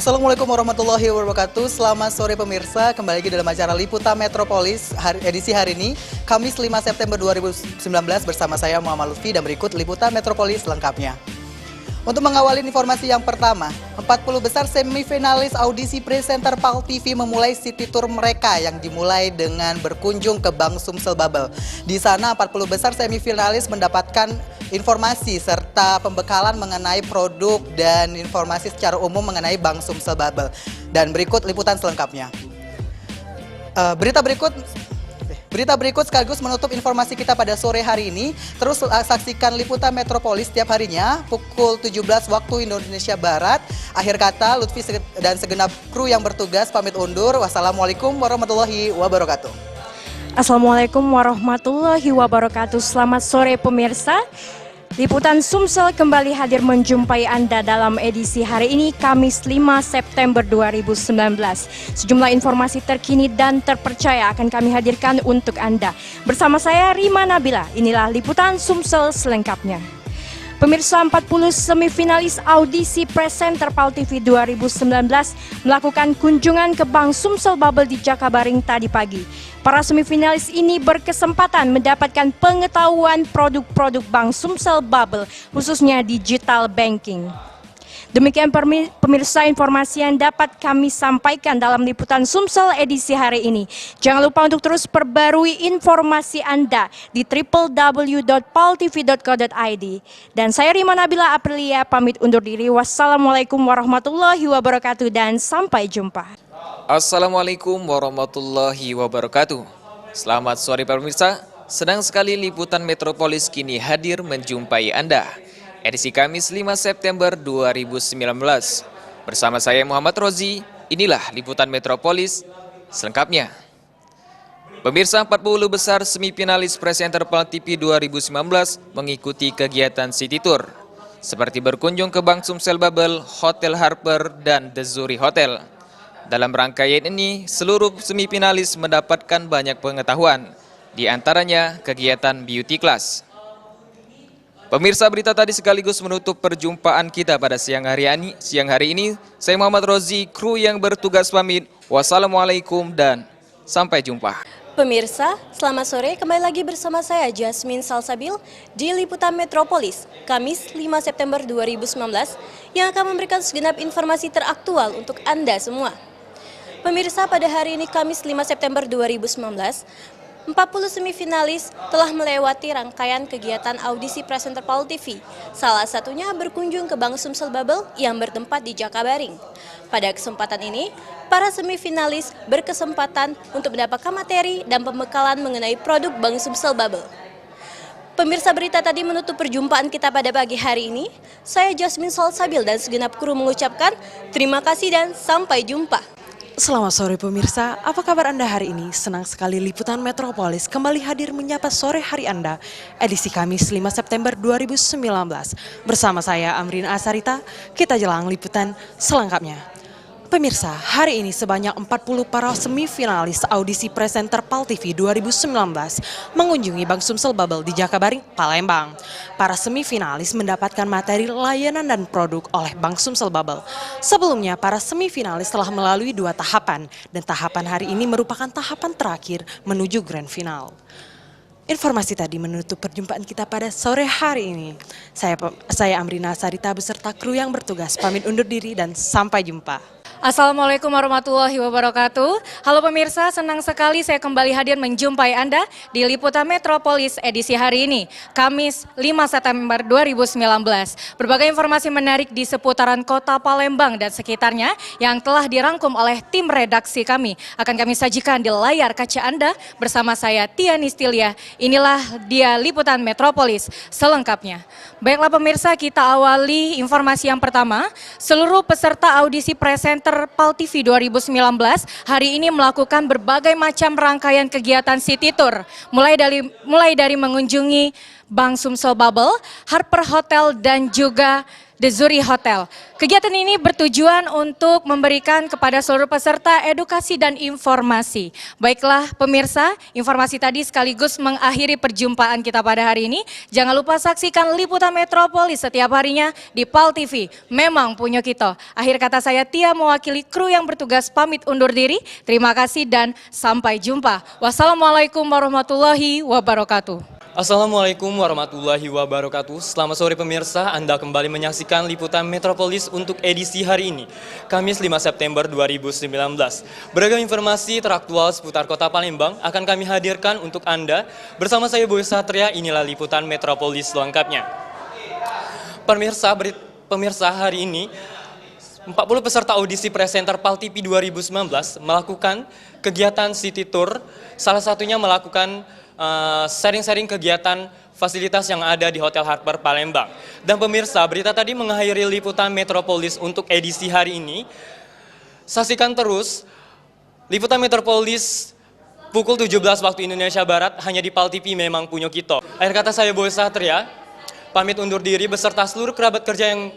Assalamualaikum warahmatullahi wabarakatuh. Selamat sore pemirsa, kembali lagi dalam acara Liputan Metropolis edisi hari ini, Kamis 5 September 2019 bersama saya Muhammad Lutfi dan berikut Liputan Metropolis lengkapnya. Untuk mengawali informasi yang pertama, 40 besar semifinalis audisi presenter PAL TV memulai city tour mereka yang dimulai dengan berkunjung ke Bank Sumsel Bubble. Di sana 40 besar semifinalis mendapatkan informasi serta pembekalan mengenai produk dan informasi secara umum mengenai Bank Sumsel Bubble. Dan berikut liputan selengkapnya. Berita berikut sekaligus menutup informasi kita pada sore hari ini. Terus saksikan Liputan Metropolis setiap harinya pukul 17 waktu Indonesia Barat. Akhir kata, Lutfi dan segenap kru yang bertugas pamit undur. Wassalamualaikum warahmatullahi wabarakatuh. Assalamualaikum warahmatullahi wabarakatuh. Selamat sore pemirsa. Liputan Sumsel kembali hadir menjumpai Anda dalam edisi hari ini, Kamis 5 September 2019. Sejumlah informasi terkini dan terpercaya akan kami hadirkan untuk Anda. Bersama saya Rima Nabila, inilah Liputan Sumsel selengkapnya. Pemirsa, 40 semifinalis audisi presenter PAL TV 2019 melakukan kunjungan ke Bank Sumsel Bubble di Jakabaring tadi pagi. Para semifinalis ini berkesempatan mendapatkan pengetahuan produk-produk Bank Sumsel Bubble, khususnya digital banking. Demikian pemirsa informasi yang dapat kami sampaikan dalam Liputan Sumsel edisi hari ini. Jangan lupa untuk terus perbarui informasi Anda di www.paltv.co.id. Dan saya Rima Nabila Aprilia pamit undur diri. Wassalamualaikum warahmatullahi wabarakatuh dan sampai jumpa. Assalamualaikum warahmatullahi wabarakatuh. Selamat sore pemirsa. Senang sekali Liputan Metropolis kini hadir menjumpai Anda. Edisi Kamis 5 September 2019. Bersama saya Muhammad Rozi, inilah Liputan Metropolis selengkapnya. Pemirsa, 40 besar semifinalis presenter PAL TV 2019 mengikuti kegiatan City Tour, seperti berkunjung ke Bank Sumsel Bubble, Hotel Harper, dan The Zuri Hotel. Dalam rangkaian ini, seluruh semifinalis mendapatkan banyak pengetahuan, di antaranya kegiatan beauty class. Pemirsa, berita tadi sekaligus menutup perjumpaan kita pada siang hari ini. Saya Muhammad Rozi, kru yang bertugas pamit. Wassalamualaikum dan sampai jumpa. Pemirsa, selamat sore. Kembali lagi bersama saya Jasmine Salsabil di Liputan Metropolis, Kamis 5 September 2019, yang akan memberikan segenap informasi teraktual untuk Anda semua. Pemirsa, pada hari ini Kamis 5 September 2019, 40 semifinalis telah melewati rangkaian kegiatan audisi presenter PAL TV. Salah satunya berkunjung ke Bank Sumsel Bubble yang bertempat di Jakabaring. Pada kesempatan ini, para semifinalis berkesempatan untuk mendapatkan materi dan pembekalan mengenai produk Bank Sumsel Bubble. Pemirsa, berita tadi menutup perjumpaan kita pada pagi hari ini. Saya Jasmine Salsabil dan segenap kru mengucapkan terima kasih dan sampai jumpa. Selamat sore pemirsa, apa kabar Anda hari ini? Senang sekali Liputan Metropolis kembali hadir menyapa sore hari Anda, edisi Kamis 5 September 2019. Bersama saya Amrina Asarita, kita jelang liputan selengkapnya. Pemirsa, hari ini sebanyak 40 para semifinalis audisi presenter PAL TV 2019 mengunjungi Bank Sumsel Bubble di Jakabaring, Palembang. Para semifinalis mendapatkan materi layanan dan produk oleh Bank Sumsel Bubble. Sebelumnya, para semifinalis telah melalui 2 tahapan dan tahapan hari ini merupakan tahapan terakhir menuju grand final. Informasi tadi menutup perjumpaan kita pada sore hari ini. Saya Amrina Sarita beserta kru yang bertugas pamit undur diri dan sampai jumpa. Assalamualaikum warahmatullahi wabarakatuh. Halo pemirsa, senang sekali saya kembali hadir menjumpai Anda di Liputan Metropolis edisi hari ini, Kamis 5 September 2019. Berbagai informasi menarik di seputaran kota Palembang dan sekitarnya yang telah dirangkum oleh tim redaksi kami akan kami sajikan di layar kaca Anda bersama saya Tia Nistilia. Inilah dia Liputan Metropolis selengkapnya. Baiklah pemirsa, kita awali informasi yang pertama. Seluruh peserta audisi presenter PAL TV 2019 hari ini melakukan berbagai macam rangkaian kegiatan City Tour, mulai dari mengunjungi Bank Sumsel Bubble, Harper Hotel, dan juga The Zuri Hotel. Kegiatan ini bertujuan untuk memberikan kepada seluruh peserta edukasi dan informasi. Baiklah pemirsa, informasi tadi sekaligus mengakhiri perjumpaan kita pada hari ini. Jangan lupa saksikan liputan Metropolis setiap harinya di PAL TV. Memang punya kita. Akhir kata saya Tia mewakili kru yang bertugas pamit undur diri. Terima kasih dan sampai jumpa. Wassalamualaikum warahmatullahi wabarakatuh. Assalamualaikum warahmatullahi wabarakatuh. Selamat sore pemirsa, Anda kembali menyaksikan liputan Metropolis untuk edisi hari ini, Kamis 5 September 2019. Beragam informasi teraktual seputar kota Palembang akan kami hadirkan untuk Anda. Bersama saya Boy Satria, inilah liputan Metropolis lengkapnya. Pemirsa, hari ini 40 peserta audisi presenter PAL TV 2019 melakukan kegiatan City Tour, salah satunya melakukan sharing-sharing kegiatan fasilitas yang ada di Hotel Harper Palembang. Dan pemirsa, berita tadi mengakhiri liputan Metropolis untuk edisi hari ini. Saksikan terus liputan Metropolis pukul 17 waktu Indonesia Barat hanya di PAL TV Memang Punya Kita. Akhir kata saya Boy Satria, pamit undur diri beserta seluruh kerabat kerja yang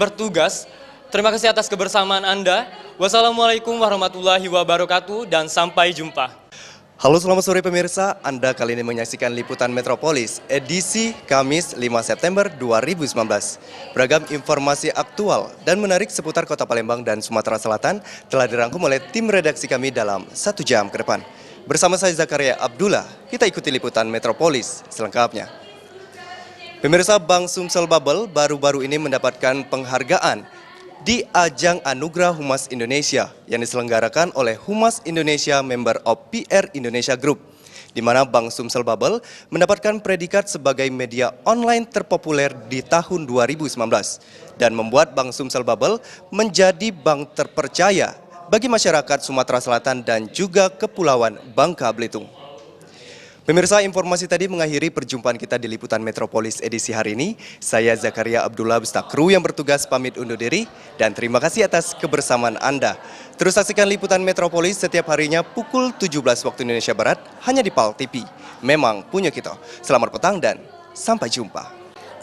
bertugas. Terima kasih atas kebersamaan Anda. Wassalamualaikum warahmatullahi wabarakatuh dan sampai jumpa. Halo selamat sore pemirsa, Anda kali ini menyaksikan liputan Metropolis edisi Kamis 5 September 2019. Beragam informasi aktual dan menarik seputar kota Palembang dan Sumatera Selatan telah dirangkum oleh tim redaksi kami dalam 1 jam ke depan. Bersama saya Zakaria Abdullah, kita ikuti liputan Metropolis selengkapnya. Pemirsa, Bank Sumsel Bubble baru-baru ini mendapatkan penghargaan di ajang Anugerah Humas Indonesia yang diselenggarakan oleh Humas Indonesia Member of PR Indonesia Group, di mana Bank Sumsel Bubble mendapatkan predikat sebagai media online terpopuler di tahun 2019 dan membuat Bank Sumsel Bubble menjadi bank terpercaya bagi masyarakat Sumatera Selatan dan juga Kepulauan Bangka Belitung. Pemirsa, informasi tadi mengakhiri perjumpaan kita di liputan Metropolis edisi hari ini. Saya Zakaria Abdullah beserta kru yang bertugas pamit undur diri dan terima kasih atas kebersamaan Anda. Terus saksikan liputan Metropolis setiap harinya pukul 17 waktu Indonesia Barat hanya di PAL TV. Memang punya kita. Selamat petang dan sampai jumpa.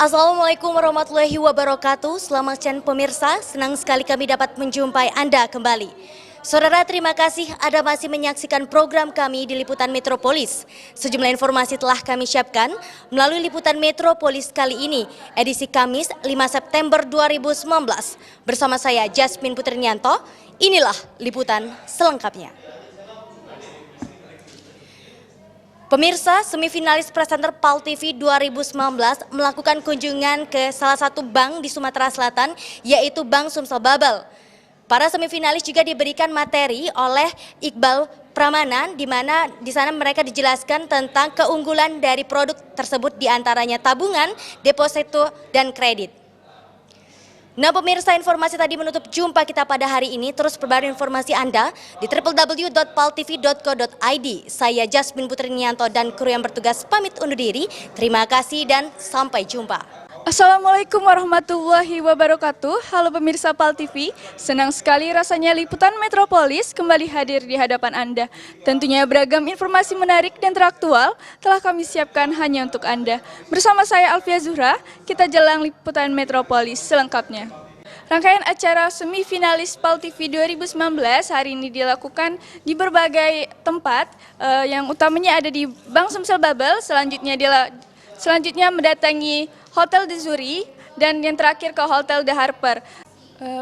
Assalamualaikum warahmatullahi wabarakatuh. Selamat siang pemirsa, senang sekali kami dapat menjumpai Anda kembali. Saudara, terima kasih Anda masih menyaksikan program kami di Liputan Metropolis. Sejumlah informasi telah kami siapkan melalui Liputan Metropolis kali ini, edisi Kamis 5 September 2019. Bersama saya Jasmine Putrianto, inilah liputan selengkapnya. Pemirsa, semifinalis presenter PAL TV 2019 melakukan kunjungan ke salah satu bank di Sumatera Selatan, yaitu Bank Sumsel Bubble. Para semifinalis juga diberikan materi oleh Iqbal Pramanan, di mana di sana mereka dijelaskan tentang keunggulan dari produk tersebut, diantaranya tabungan, deposito, dan kredit. Nah pemirsa, informasi tadi menutup jumpa kita pada hari ini. Terus perbarui informasi Anda di www.paltv.co.id. Saya Jasmine Putrianto dan kru yang bertugas pamit undur diri. Terima kasih dan sampai jumpa. Assalamualaikum warahmatullahi wabarakatuh. Halo pemirsa PAL TV, senang sekali rasanya liputan Metropolis kembali hadir di hadapan Anda. Tentunya beragam informasi menarik dan teraktual telah kami siapkan hanya untuk Anda. Bersama saya Alfia Zuhra, kita jelang liputan Metropolis selengkapnya. Rangkaian acara semifinalis PAL TV 2019 hari ini dilakukan di berbagai tempat, yang utamanya ada di Bank Sumsel Bubble, selanjutnya mendatangi Hotel The Zuri, dan yang terakhir ke Hotel The Harper.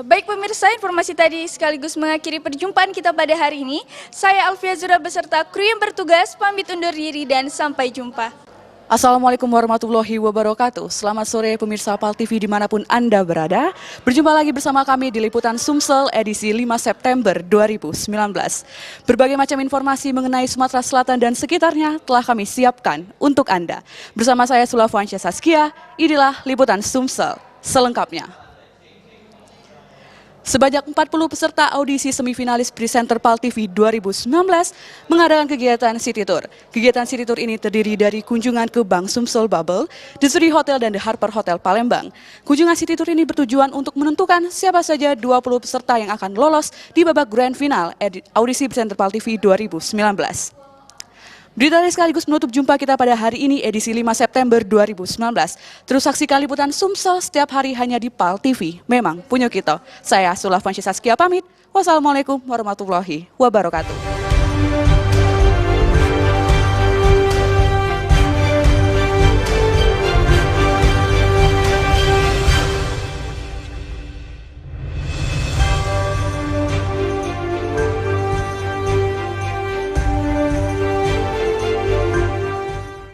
Baik pemirsa, informasi tadi sekaligus mengakhiri perjumpaan kita pada hari ini. Saya Alfia Zura beserta kru yang bertugas pamit undur diri dan sampai jumpa. Assalamualaikum warahmatullahi wabarakatuh. Selamat sore pemirsa PAL TV dimanapun Anda berada. Berjumpa lagi bersama kami di Liputan Sumsel edisi 5 September 2019. Berbagai macam informasi mengenai Sumatera Selatan dan sekitarnya telah kami siapkan untuk Anda. Bersama saya Sulafansyah Saskia, inilah Liputan Sumsel selengkapnya. Sebanyak 40 peserta audisi semifinalis presenter PAL TV 2019 mengadakan kegiatan City Tour. Kegiatan City Tour ini terdiri dari kunjungan ke Bank Sumsel Bubble, The Zuri Hotel dan The Harper Hotel Palembang. Kunjungan City Tour ini bertujuan untuk menentukan siapa saja 20 peserta yang akan lolos di babak grand final audisi presenter PAL TV 2019. Berita ini sekaligus menutup jumpa kita pada hari ini edisi 5 September 2019. Terus saksikan liputan Sumsel setiap hari hanya di PAL TV. Memang punya kita. Saya Sulafan Saskia pamit. Wassalamualaikum warahmatullahi wabarakatuh.